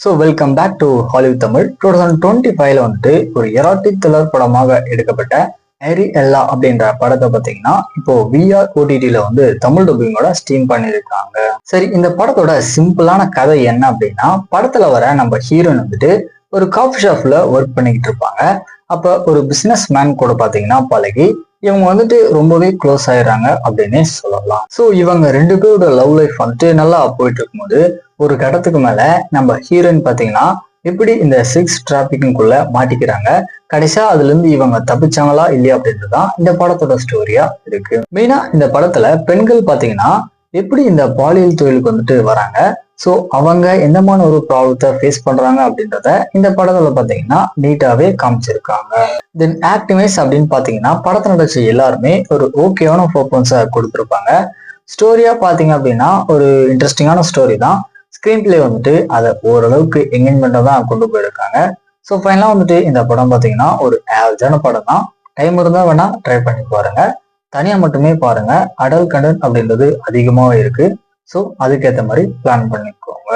So welcome back to Hollywood Tamil. 2025 வந்துட்டு ஒரு erotic thriller படமாக எடுக்கப்பட்ட ஹேரி எல்லா அப்படின்ற படத்தை பார்த்தீங்கன்னா இப்போ விஆர் ஓடிடியில் வந்து தமிழ் டப்பிங்கோட ஸ்ட்ரீம் பண்ணியிருக்காங்க. சரி, இந்த படத்தோட சிம்பிளான கதை என்ன அப்படின்னா, படத்துல வர நம்ம ஹீரோயின் வந்துட்டு ஒரு காஃபி ஷாப்ல ஒர்க் பண்ணிக்கிட்டு இருப்பாங்க. அப்ப ஒரு பிசினஸ் மேன் கூட பாத்தீங்கன்னா பழகி இவங்க வந்துட்டு ரொம்பவே க்ளோஸ் ஆயிடுறாங்க அப்படின்னே சொல்லலாம். ஸோ இவங்க ரெண்டு பேரோட லவ் லைஃப் வந்துட்டு நல்லா போயிட்டு இருக்கும்போது ஒரு கடத்துக்கு மேல நம்ம ஹீரோயின் பாத்தீங்கன்னா எப்படி இந்த செக்ஸ் டிராபிக்குள்ள மாட்டிக்கிறாங்க, கடைசியா அதுல இருந்து இவங்க தப்பிச்சாங்களா இல்லையா அப்படின்றதுதான் இந்த படத்தோட ஸ்டோரியா இருக்கு. மெயினா இந்த படத்துல பெண்கள் பாத்தீங்கன்னா எப்படி இந்த பாலியல் தொழிலுக்கு வந்துட்டு வராங்க, ஸோ அவங்க எந்தமான ஒரு ப்ராப்ளத்தை ஃபேஸ் பண்றாங்க அப்படின்றத இந்த படத்துல பாத்தீங்கன்னா நீட்டாவே காமிச்சிருக்காங்க. தென் ஆக்டிங் வைஸ் அப்படின்னு பாத்தீங்கன்னா படத்தை நடிச்ச எல்லாருமே ஒரு ஓகேவான பர்ஃபார்மன்ஸை கொடுத்துருப்பாங்க. ஸ்டோரியா பாத்தீங்க அப்படின்னா ஒரு இன்ட்ரெஸ்டிங்கான ஸ்டோரி தான். ஸ்கிரீன் பிளே வந்துட்டு அதை ஓரளவுக்கு என்கேஜ்மெண்ட்டாக தான் கொண்டு போயிருக்காங்க. ஸோ ஃபைனலாக வந்துட்டு இந்த படம் பார்த்தீங்கன்னா ஒரு ஆவரேஜான படம் தான். டைம் இருந்தால் வேணா ட்ரை பண்ணி பாருங்க. தனியாக மட்டுமே பாருங்க. அடல்ட் கண்டென்ட் அப்படின்றது அதிகமாகவே இருக்கு. ஸோ அதுக்கேற்ற மாதிரி பிளான் பண்ணிக்கோங்க.